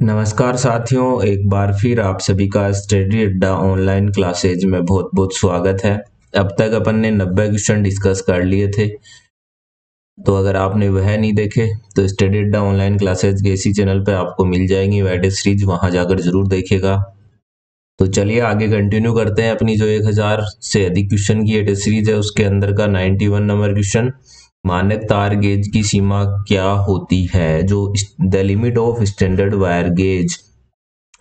नमस्कार साथियों, एक बार फिर आप सभी का स्टडी अड्डा ऑनलाइन क्लासेज में बहुत बहुत स्वागत है। अब तक अपन ने 90 क्वेश्चन डिस्कस कर लिए थे, तो अगर आपने वह नहीं देखे तो स्टडी अड्डा ऑनलाइन क्लासेज के इसी चैनल पे आपको मिल जाएंगी वह टेस्ट सीरीज, वहां जाकर जरूर देखिएगा। तो चलिए आगे कंटिन्यू करते हैं अपनी जो 1000 से अधिक क्वेश्चन की टेस्ट सीरीज है उसके अंदर का 91 नंबर क्वेश्चन। मानक तार गेज की सीमा क्या होती है? जो the limit of standard wire gauge,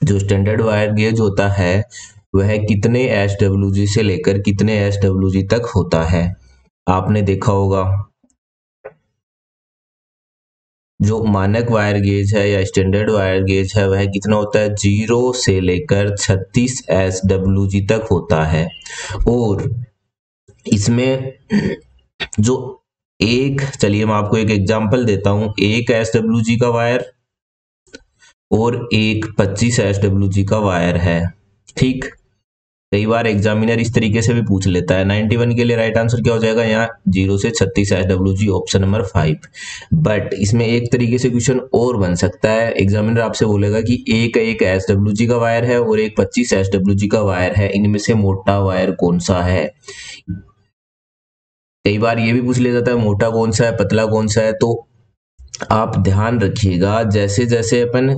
जो स्टैंडर्ड वायर गेज होता है वह कितने एसडब्ल्यूजी से लेकर कितने एसडब्ल्यूजी तक होता है? आपने देखा होगा जो मानक वायर गेज है या स्टैंडर्ड वायर गेज है वह कितना होता है? 0 से लेकर 36 एसडब्ल्यूजी तक होता है। और इसमें जो चलिए मैं आपको एक एग्जांपल देता हूं। एक एसडब्ल्यूजी का वायर और एक 25 एसडब्ल्यूजी का वायर है, ठीक। कई बार एग्जामिनर इस तरीके से भी पूछ लेता है। 91 के लिए राइट आंसर क्या हो जाएगा? यहाँ 0 से 36 एसडब्ल्यूजी, ऑप्शन नंबर 5। बट इसमें एक तरीके से क्वेश्चन और बन सकता है। एग्जामिनर आपसे बोलेगा कि एक एसडब्ल्यूजी का वायर है और एक 25 एसडब्ल्यूजी का वायर है, इनमें से मोटा वायर कौन सा है? कई बार ये भी पूछ लिया जाता है मोटा कौन सा है, पतला कौन सा है। तो आप ध्यान रखिएगा, जैसे जैसे अपन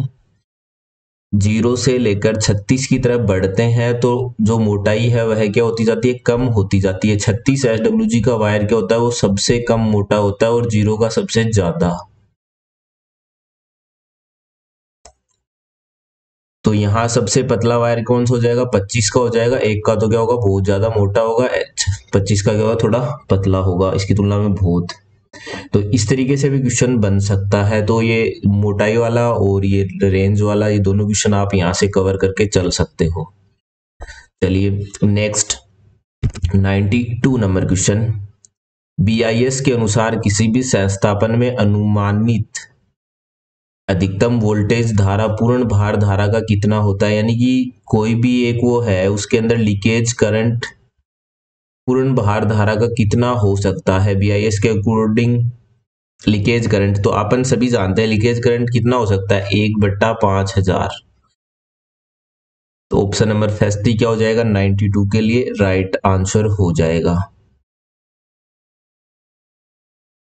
0 से लेकर 36 की तरफ बढ़ते हैं तो जो मोटाई है वह क्या होती जाती है? कम होती जाती है। 36 एसडब्ल्यूजी का वायर क्या होता है? वो सबसे कम मोटा होता है और 0 का सबसे ज्यादा। तो यहाँ सबसे पतला वायर कौन सा हो जाएगा? 25 का हो जाएगा। एक का तो क्या होगा? बहुत ज्यादा मोटा होगा। 25 का क्या होगा? थोड़ा पतला होगा इसकी तुलना में बहुत। तो इस तरीके से भी क्वेश्चन बन सकता है। तो ये मोटाई वाला और ये रेंज वाला, ये दोनों क्वेश्चन आप यहाँ से कवर करके चल सकते हो। चलिए नेक्स्ट 92 नंबर क्वेश्चन। बीआईएस के अनुसार किसी भी संस्थापन में अनुमानित अधिकतम वोल्टेज धारा पूर्ण भार धारा का कितना होता है? यानी कि कोई भी एक वो है उसके अंदर लीकेज करंट पूर्ण भार धारा का कितना हो सकता है बीआईएस के अकॉर्डिंग? लीकेज करंट तो अपन सभी जानते हैं, लीकेज करंट कितना हो सकता है? 1/5000। तो ऑप्शन नंबर 50 क्या हो जाएगा? 92 के लिए राइट आंसर हो जाएगा।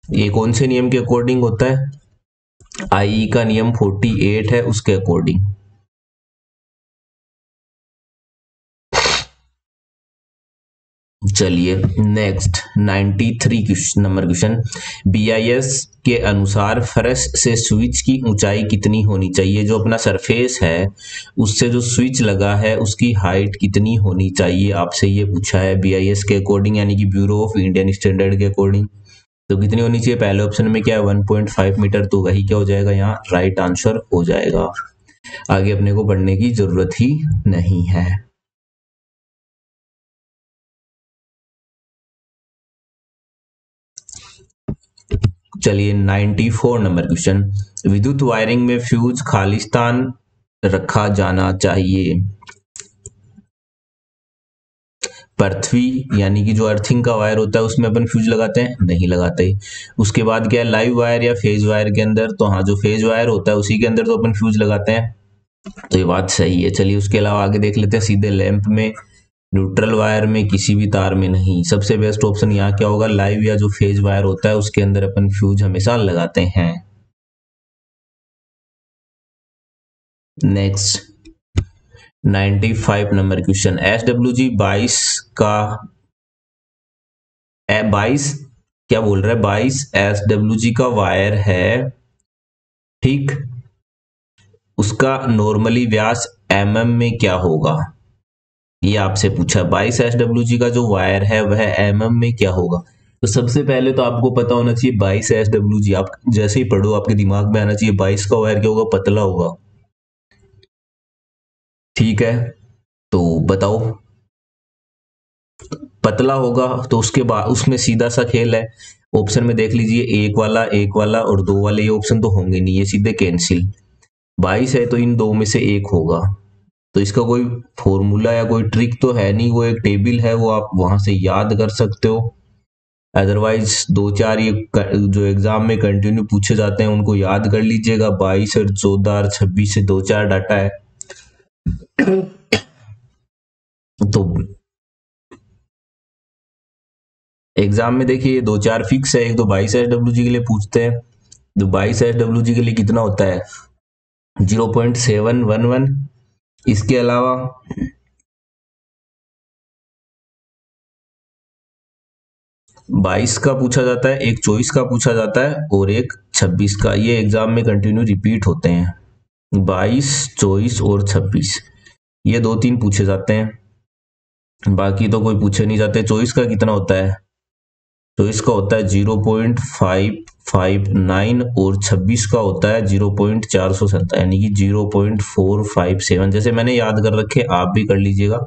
ये कौन से नियम के अकॉर्डिंग होता है? आई का नियम 48 है, उसके अकॉर्डिंग। चलिए नेक्स्ट 93 नंबर क्वेश्चन। बीआईएस के अनुसार फर्श से स्विच की ऊंचाई कितनी होनी चाहिए? जो अपना सरफेस है उससे जो स्विच लगा है उसकी हाइट कितनी होनी चाहिए? आपसे ये पूछा है बीआईएस के अकॉर्डिंग, यानी कि ब्यूरो ऑफ इंडियन स्टैंडर्ड के अकॉर्डिंग। तो कितनी होनी चाहिए? पहले ऑप्शन में क्या है? 1.5 मीटर। तो वही क्या हो जाएगा? यहाँ राइट आंसर हो जाएगा। आगे अपने को पढ़ने की जरूरत ही नहीं है। चलिए 94 नंबर क्वेश्चन। विद्युत वायरिंग में फ्यूज खालिस्तान रखा जाना चाहिए। पृथ्वी यानी कि जो अर्थिंग का वायर होता है उसमें अपन फ्यूज लगाते हैं? नहीं लगाते। उसके बाद क्या है? लाइव वायर या फेज वायर के अंदर? तो हाँ, जो फेज वायर होता है उसी के अंदर तो अपन फ्यूज लगाते हैं। तो ये बात सही है। चलिए उसके अलावा आगे देख लेते हैं। सीधे लैंप में, न्यूट्रल वायर में, किसी भी तार में नहीं। सबसे बेस्ट ऑप्शन यहाँ क्या होगा? लाइव या जो फेज वायर होता है उसके अंदर अपन फ्यूज हमेशा लगाते हैं। Next 95 number question. एसडब्ल्यूजी 22 का 22 क्या बोल रहा है? 22 एसडब्ल्यूजी का वायर है, ठीक। उसका नॉर्मली व्यास एमएम में क्या होगा? ये आपसे पूछा। 22 एसडब्ल्यूजी का जो वायर है वह एमएम में क्या होगा? तो सबसे पहले तो आपको पता होना चाहिए 22 एसडब्ल्यूजी। आप जैसे ही पढ़ो आपके दिमाग में आना चाहिए 22 का वायर क्या होगा? पतला होगा, ठीक है। तो बताओ, पतला होगा तो उसके बाद उसमें सीधा सा खेल है। ऑप्शन में देख लीजिए, एक वाला और दो वाले, ये ऑप्शन तो होंगे नहीं, ये सीधे कैंसिल। 22 है तो इन दो में से एक होगा। तो इसका कोई फॉर्मूला या कोई ट्रिक तो है नहीं, वो एक टेबल है, वो आप वहां से याद कर सकते हो। अदरवाइज दो चार ये जो एग्जाम में कंटिन्यू पूछे जाते हैं उनको याद कर लीजिएगा। 22 और 14 और 26 से दो चार डाटा है। तो एग्जाम में देखिए दो चार फिक्स है। एक तो 22 SWG के लिए पूछते हैं। तो 22 SWG के लिए कितना होता है 0.711। इसके अलावा 22 का पूछा जाता है, एक 24 का पूछा जाता है और एक 26 का। ये एग्जाम में कंटिन्यू रिपीट होते हैं। 22, 24 और 26 ये दो तीन पूछे जाते हैं, बाकी तो कोई पूछे नहीं जाते। 24 का कितना होता है, 24 का होता है 0.559 और 26 का होता है 0.407 यानी कि 0.457। जैसे मैंने याद कर रखे आप भी कर लीजिएगा।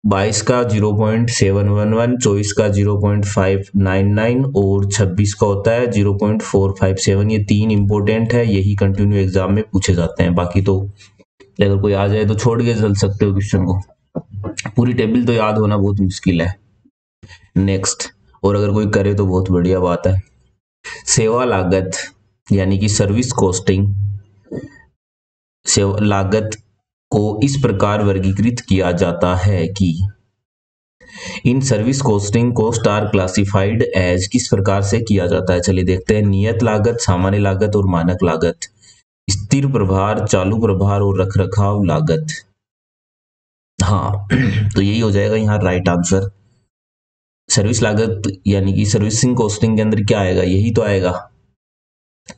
22 का 0.711, 24 का 0.599 और 26 का होता है 0.457। ये तीन इंपॉर्टेंट है, यही कंटिन्यू एग्जाम में पूछे जाते हैं। बाकी तो अगर कोई आ जाए तो छोड़ के चल सकते हो क्वेश्चन को, पूरी टेबल तो याद होना बहुत मुश्किल है। नेक्स्ट, और अगर कोई करे तो बहुत बढ़िया बात है। सेवा लागत यानी कि सर्विस कॉस्टिंग, सेवा लागत को इस प्रकार वर्गीकृत किया जाता है कि in service costing cost are classified as, किस प्रकार से किया जाता है चलिए देखते हैं। नियत लागत, सामान्य लागत और मानक लागत, स्थिर प्रभार, चालू प्रभार और रखरखाव लागत। हाँ तो यही हो जाएगा यहाँ राइट आंसर। सर्विस लागत यानी कि सर्विसिंग कॉस्टिंग के अंदर क्या आएगा, यही तो आएगा।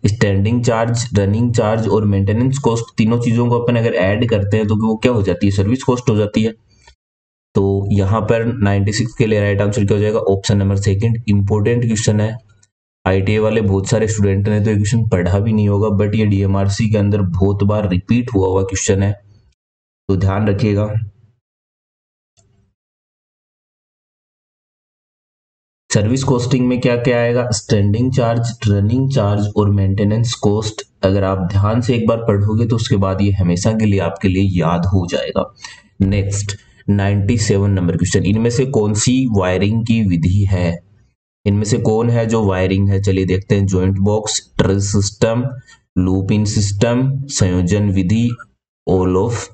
स्टैंडिंग चार्ज, रनिंग चार्ज और मेंटेनेंस कॉस्ट, तीनों चीजों को अपन अगर ऐड करते हैं तो वो क्या हो जाती है, सर्विस कॉस्ट हो जाती है। तो यहाँ पर 96 के लिए राइट आंसर क्या हो जाएगा, option number second. Important question है, आईटीआई वाले बहुत सारे स्टूडेंट ने तो ये क्वेश्चन पढ़ा भी नहीं होगा, बट ये डीएमआरसी के अंदर बहुत बार रिपीट हुआ क्वेश्चन है, तो ध्यान रखिएगा। सर्विस कॉस्टिंग में क्या क्या आएगा, स्टैंडिंग चार्ज, रनिंग चार्ज और मेंटेनेंस कॉस्ट। अगर आप ध्यान से एक बार पढ़ोगे तो उसके बाद ये हमेशा के लिए आपके लिए याद हो जाएगा। नेक्स्ट 97 नंबर क्वेश्चन, इनमें से कौन सी वायरिंग की विधि है, इनमें से कौन है जो वायरिंग है, चलिए देखते हैं। Joint box, trace system, loop in system, संयोजन विधि, ऑल ऑफ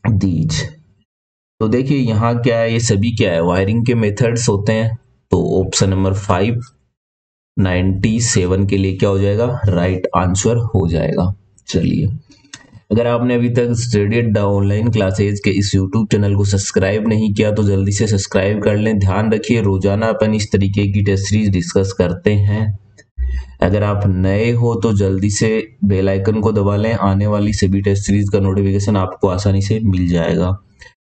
दीज। तो देखिए यहाँ क्या है, ये सभी क्या है, वायरिंग के मेथड्स होते हैं। तो ऑप्शन नंबर 5 97 के लिए क्या हो जाएगा, राइट आंसर हो जाएगा। चलिए, अगर आपने अभी तक स्टडी अड्डा ऑनलाइन क्लासेज के इस यूट्यूब चैनल को सब्सक्राइब नहीं किया तो जल्दी से सब्सक्राइब कर लें। ध्यान रखिए रोजाना अपन इस तरीके की टेस्ट सीरीज डिस्कस करते हैं। अगर आप नए हो तो जल्दी से बेल आइकन को दबा लें, आने वाली सभी टेस्ट सीरीज का नोटिफिकेशन आपको आसानी से मिल जाएगा।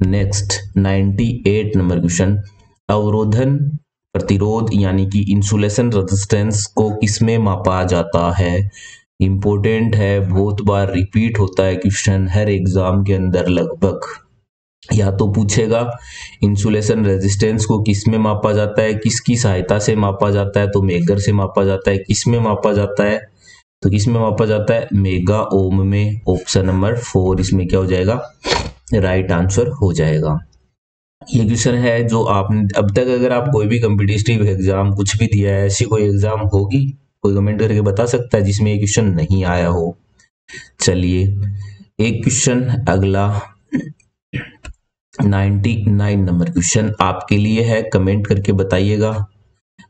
नेक्स्ट 98 नंबर क्वेश्चन, अवरोधन प्रतिरोध यानी कि इंसुलेशन रेजिस्टेंस को किसमें मापा जाता है। इंपॉर्टेंट है, बहुत बार रिपीट होता है क्वेश्चन हर एग्जाम के अंदर लगभग। या तो पूछेगा इंसुलेशन रेजिस्टेंस को किसमें मापा जाता है, किसकी सहायता से मापा जाता है, तो मेगर से मापा जाता है। किसमें मापा जाता है, तो किसमें मापा जाता है, मेगा ओम में। ऑप्शन नंबर 4 इसमें क्या हो जाएगा, राइट आंसर हो जाएगा। ये क्वेश्चन है जो आपने अब तक, अगर आप कोई भी कॉम्पिटिटिव एग्जाम कुछ भी दिया है, ऐसी कोई एग्जाम होगी, कोई कमेंट करके बता सकता है जिसमें ये क्वेश्चन नहीं आया हो। चलिए एक क्वेश्चन अगला 99 नंबर क्वेश्चन आपके लिए है, कमेंट करके बताइएगा,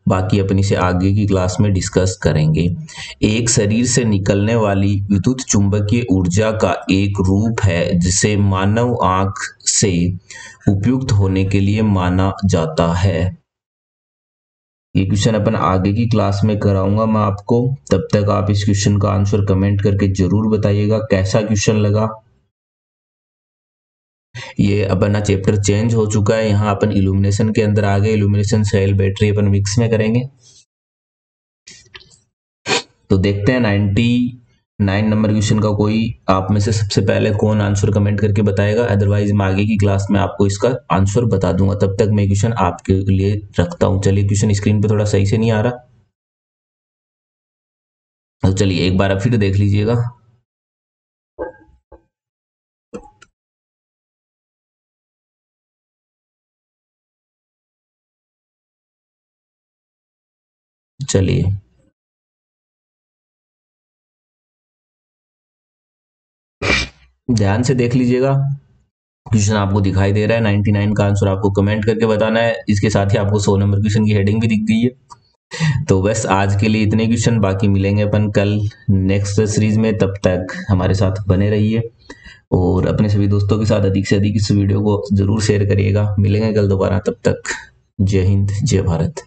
बाकी अपन इसे आगे की क्लास में डिस्कस करेंगे। एक शरीर से निकलने वाली विद्युत चुंबकीय ऊर्जा का एक रूप है जिसे मानव आंख से उपयुक्त होने के लिए माना जाता है। ये क्वेश्चन अपन आगे की क्लास में कराऊंगा मैं आपको, तब तक आप इस क्वेश्चन का आंसर कमेंट करके जरूर बताइएगा कैसा क्वेश्चन लगा। ये अपना चैप्टर चेंज हो चुका है, यहाँ अपन इल्यूमिनेशन के अंदर आ गए। इल्यूमिनेशन, सेल, बैटरी अपन मिक्स में करेंगे। तो देखते हैं 99 नंबर क्वेश्चन का कोई आप में से सबसे पहले कौन आंसर कमेंट करके बताएगा। अदरवाइज मैं आगे की क्लास में आपको इसका आंसर बता दूंगा, तब तक मैं क्वेश्चन आपके लिए रखता हूं। चलिए क्वेश्चन स्क्रीन पे थोड़ा सही से नहीं आ रहा, तो चलिए एक बार फिर देख लीजिएगा। चलिए, ध्यान से देख लीजिएगा, क्वेश्चन आपको दिखाई दे रहा है। 99 का आंसर आपको कमेंट करके बताना है। इसके साथ ही आपको 100 नंबर क्वेश्चन की हेडिंग भी दिख गई है। तो बस आज के लिए इतने क्वेश्चन, बाकी मिलेंगे अपन कल नेक्स्ट सीरीज में। तब तक हमारे साथ बने रहिए और अपने सभी दोस्तों के साथ अधिक से अधिक इस वीडियो को जरूर शेयर करिएगा। मिलेंगे कल दोबारा, तब तक जय हिंद, जय भारत।